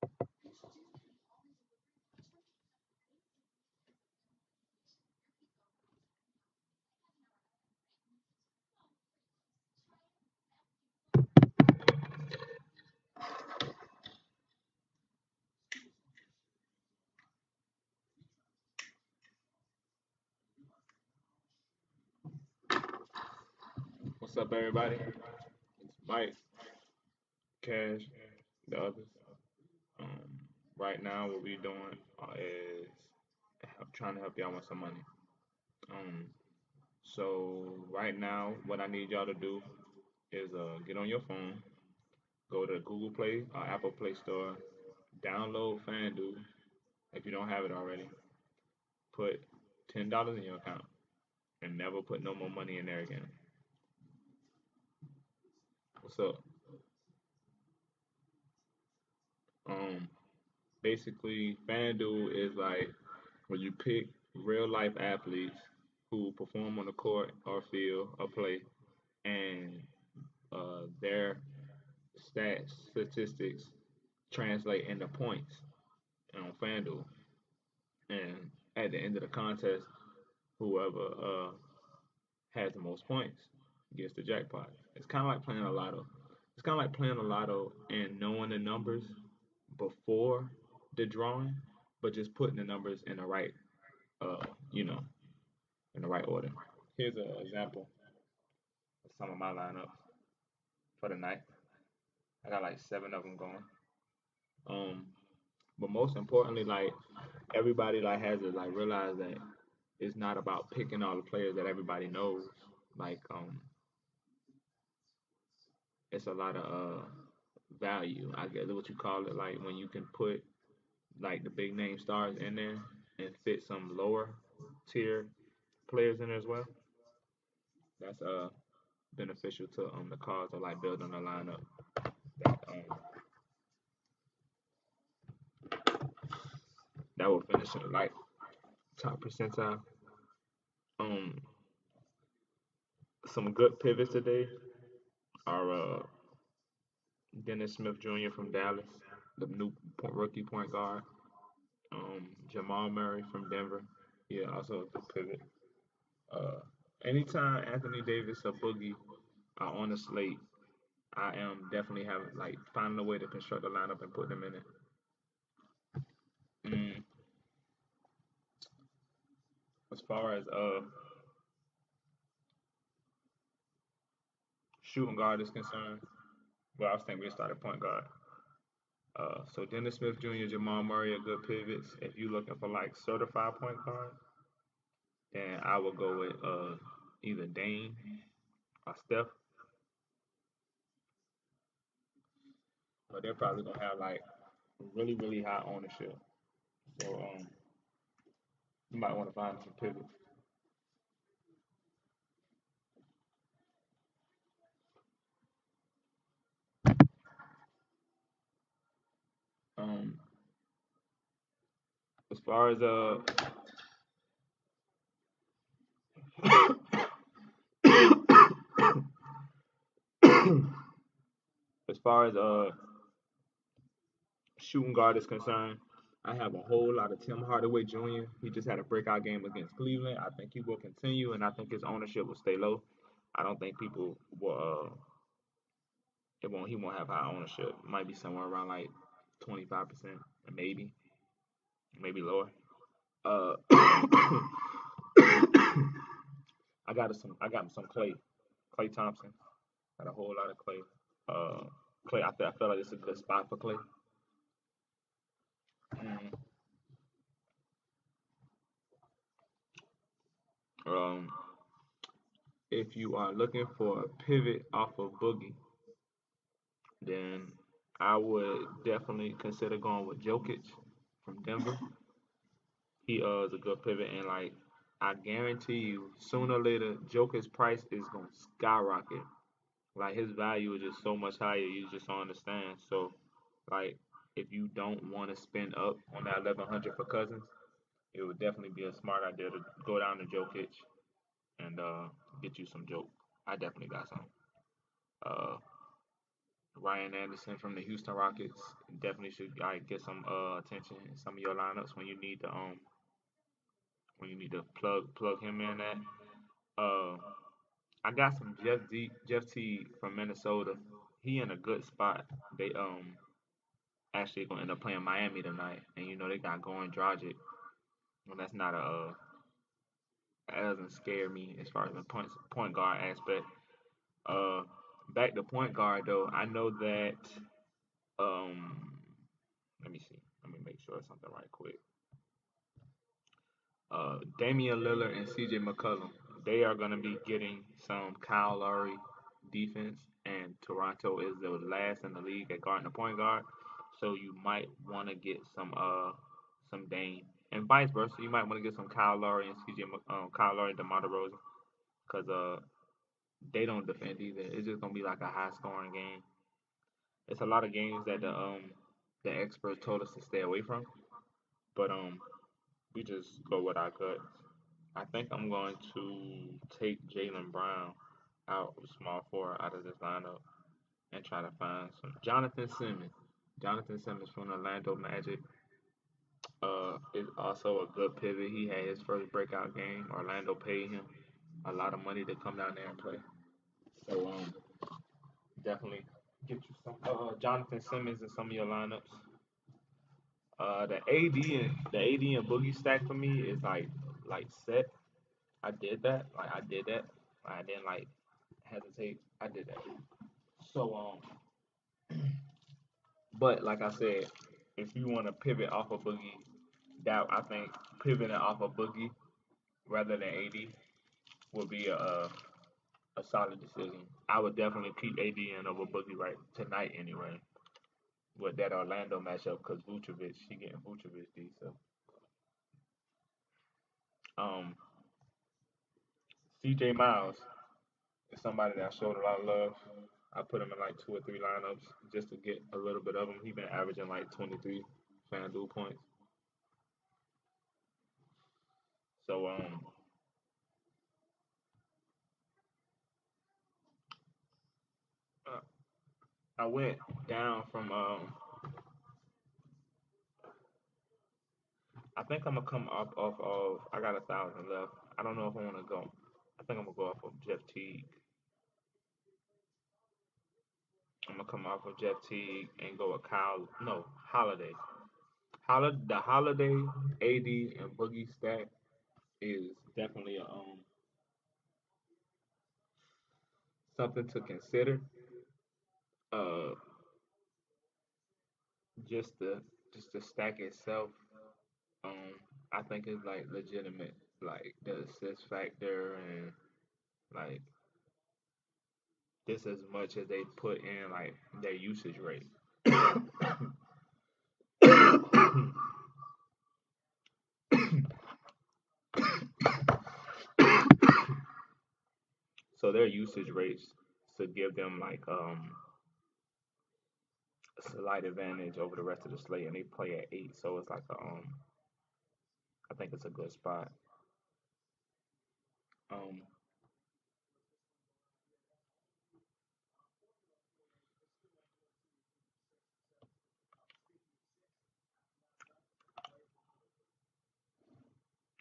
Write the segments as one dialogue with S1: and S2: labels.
S1: What's up, everybody? It's Mike, Cash, the others. Um, right now, what we're doing is trying to help y'all with some money. Um, so right now, what I need y'all to do is get on your phone, go to Google Play or Apple Play Store, download FanDuel if you don't have it already. Put $10 in your account and never put no more money in there again. What's up? Um, Basically, FanDuel is like where you pick real life athletes who perform on the court or field or play, and their stats, statistics translate into points on FanDuel. And at the end of the contest, whoever has the most points gets the jackpot. It's kind of like playing a lotto. It's kind of like playing a lotto and knowing the numbers before the drawing, but just putting the numbers in the right, uh, you know, in the right order. Here's an example of some of my lineups for the night. I got like 7 of them going. Um, but most importantly, like everybody like has to like realize that it's not about picking all the players that everybody knows. Like it's a lot of value. I guess what you call it. Like when you can put like the big name stars in there and fit some lower tier players in there as well. That's beneficial to the cause of like building a lineup that will finish in like top percentile. Um, some good pivots today are Dennis Smith Jr. from Dallas, the new rookie point guard. Jamal Murray from Denver, yeah, also a good pivot. Uh, Anytime Anthony Davis or Boogie are on the slate, I am definitely having like finding a way to construct a lineup and put them in it. Mm, as far as shooting guard is concerned, well, I was thinking we started point guard. So Dennis Smith Jr., Jamal Murray are good pivots. If you're looking for like certified point guard, then I would go with either Dane or Steph, but they're probably gonna have like really high ownership. So you might want to find some pivots. Um, as far as as far as shooting guard is concerned, I have a whole lot of Tim Hardaway Jr. He just had a breakout game against Cleveland. I think he will continue, and I think his ownership will stay low. I don't think people will. It won't. He won't have high ownership. It might be somewhere around like 25%, maybe, maybe lower. I got some. I got some Clay. Clay Thompson. Got a whole lot of Clay. Uh, Clay. I feel like it's a good spot for Clay. Mm, Um, if you are looking for a pivot off of Boogie, then I would definitely consider going with Jokic from Denver. He is a good pivot, and like I guarantee you, sooner or later, Jokic's price is gonna skyrocket. Like his value is just so much higher, you just don't understand. So, like, if you don't want to spend up on that 1100 for Cousins, it would definitely be a smart idea to go down to Jokic and get you some Joke. I definitely got some. Uh, Ryan Anderson from the Houston Rockets definitely should get some attention in some of your lineups when you need to plug him in at. Uh, I got some Jeff T from Minnesota. He in a good spot. They actually gonna end up playing Miami tonight, and you know they got Goran Dragic. Well, that's not that doesn't scare me as far as the point guard aspect. Uh, back to point guard though, I know that um, let me see, let me make sure something right quick. Damian Lillard and CJ McCollum, they are going to be getting some Kyle Lowry defense, and Toronto is the last in the league at guarding the point guard. So you might want to get some Dame, and vice versa. You might want to get some Kyle Lowry and Kyle Lowry and DeMar DeRozan, because they don't defend either. It's just gonna be like a high scoring game. It's a lot of games that the experts told us to stay away from, but we just go with our gut. I think I'm going to take Jalen Brown out of small forward out of this lineup and try to find some Jonathan Simmons. Jonathan Simmons from the Orlando Magic is also a good pivot. He had his first breakout game. Orlando paid him a lot of money to come down there and play. So definitely get you some Jonathan Simmons in some of your lineups. The AD and Boogie stack for me is like set. I did that. Like I did that. I didn't like hesitate. I did that. So but like I said, if you want to pivot off of Boogie, that I think pivoting off of Boogie rather than AD would be a solid decision. I would definitely keep AD in over Boogie right tonight anyway with that Orlando matchup because Vucevic, she getting Vucevic D. So um, CJ Miles is somebody that I showed a lot of love. I put him in like two or three lineups just to get a little bit of him. He's been averaging like 23 FanDuel points. So uh, I went down from I think I'm gonna come up off of I got 1,000 left. I don't know if I want to go. I think I'm gonna go off of Jeff Teague. I'm gonna come off of Jeff Teague and go with Kyle. No, Holiday. The Holiday, AD, and Boogie stack is definitely something to consider. Uh, just the stack itself, um, I think is like legitimate. Like the assist factor and like this as much as they put in like their usage rate. So their usage rates to give them like a slight advantage over the rest of the slate, and they play at 8, so it's like I think it's a good spot. Um,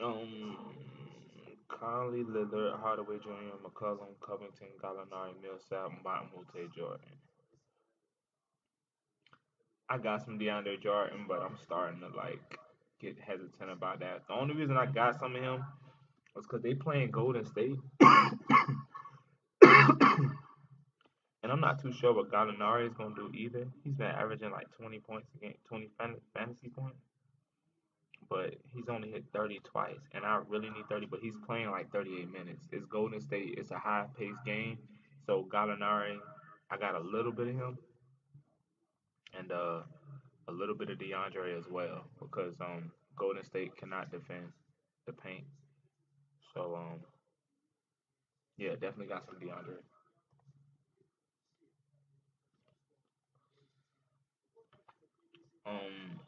S1: um, Conley, Lillard, Hardaway Jr., McCollum, Covington, Gallinari, Millsap, Monte Jordan. I got some DeAndre Jordan, but I'm starting to like get hesitant about that. The only reason I got some of him was because they playing Golden State, and I'm not too sure what Gallinari is gonna do either. He's been averaging like 20 points a game, 20 fantasy points, but he's only hit 30 twice, and I really need 30. But he's playing like 38 minutes. It's Golden State. It's a high-paced game, so Gallinari, I got a little bit of him, and a little bit of DeAndre as well because Golden State cannot defend the paint. So yeah, definitely got some DeAndre. Um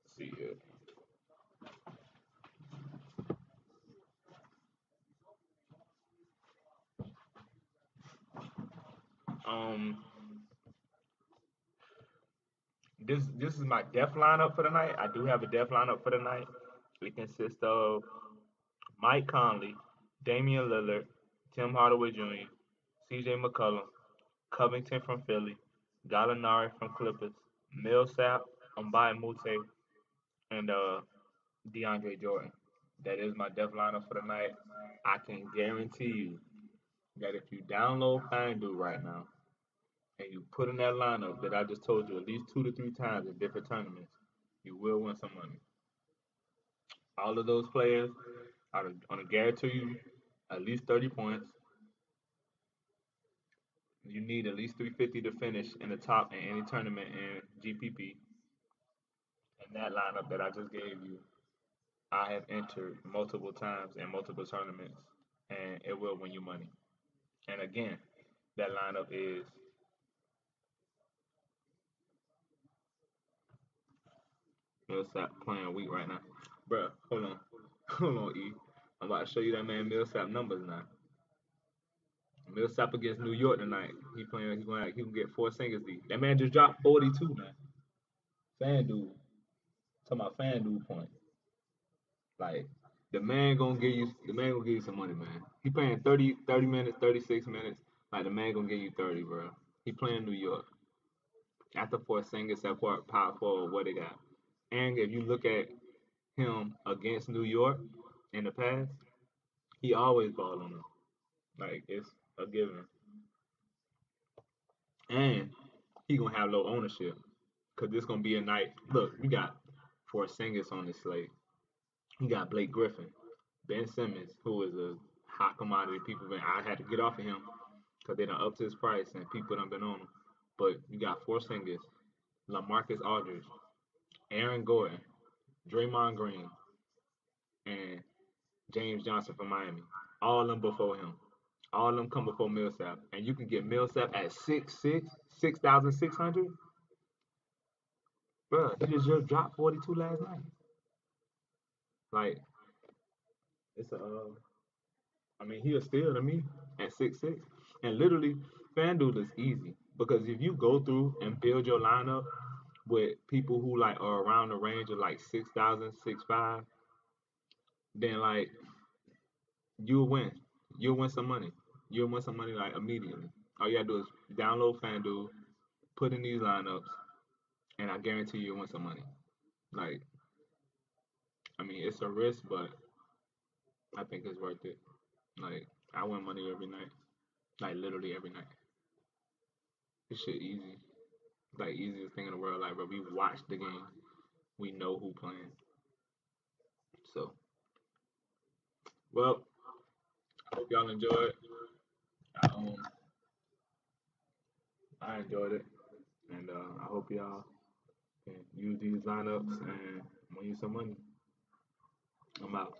S1: let's see here. This is my death lineup for the night. I do have a death lineup for the night. It consists of Mike Conley, Damian Lillard, Tim Hardaway Jr., C.J. McCollum, Covington from Philly, Gallinari from Clippers, Millsap, Mbaye Mute, and DeAndre Jordan. That is my death lineup for the night. I can guarantee you that if you download FanDuel right now and you put in that lineup that I just told you at least 2 to 3 times in different tournaments, you will win some money. All of those players are going to guarantee you at least 30 points. You need at least 350 to finish in the top in any tournament in GPP. And that lineup that I just gave you, I have entered multiple times in multiple tournaments, and it will win you money. And again, that lineup is Millsap playing weak right now. Bruh, hold on. Hold on, E. I'm about to show you that man Millsap numbers now. Millsap against New York tonight. He gonna get four singles D. That man just dropped 42, man. FanDuel. Talking about FanDuel points. Like the man gonna give you some money, man. He playing 30 minutes, 36 minutes. Like the man gonna give you 30, bro. He playing New York. After four singles, that power forward, what they got. And if you look at him against New York in the past, he always ball on them. Like it's a given. And he gonna have low ownership. Cause this gonna be a night. Look, we got four singers on this slate. You got Blake Griffin, Ben Simmons, who is a hot commodity. I had to get off of him because they done upped his price and people done been on him. But you got four singers: LaMarcus Aldridge, Aaron Gordon, Draymond Green, and James Johnson from Miami. All of them before him. All of them come before Millsap. And you can get Millsap at 6'6", 6,600. Bro, he just dropped 42 last night. Like, it's a, I mean, he a steal to me at 6'6". And literally, FanDuel is easy because if you go through and build your lineup with people who like are around the range of like 6,000, 6,500, then like you'll win. You'll win some money. You'll win some money like immediately. All you gotta do is download FanDuel, put in these lineups, and I guarantee you'll win some money. Like, I mean, it's a risk, but I think it's worth it. Like, I win money every night. Like, literally every night. This shit easy. Like, easiest thing in the world. Like, bro, we watch the game. We know who playing. So, well, hope y'all enjoyed. Um, I enjoyed it, and I hope y'all can use these lineups and win you some money. I'm out.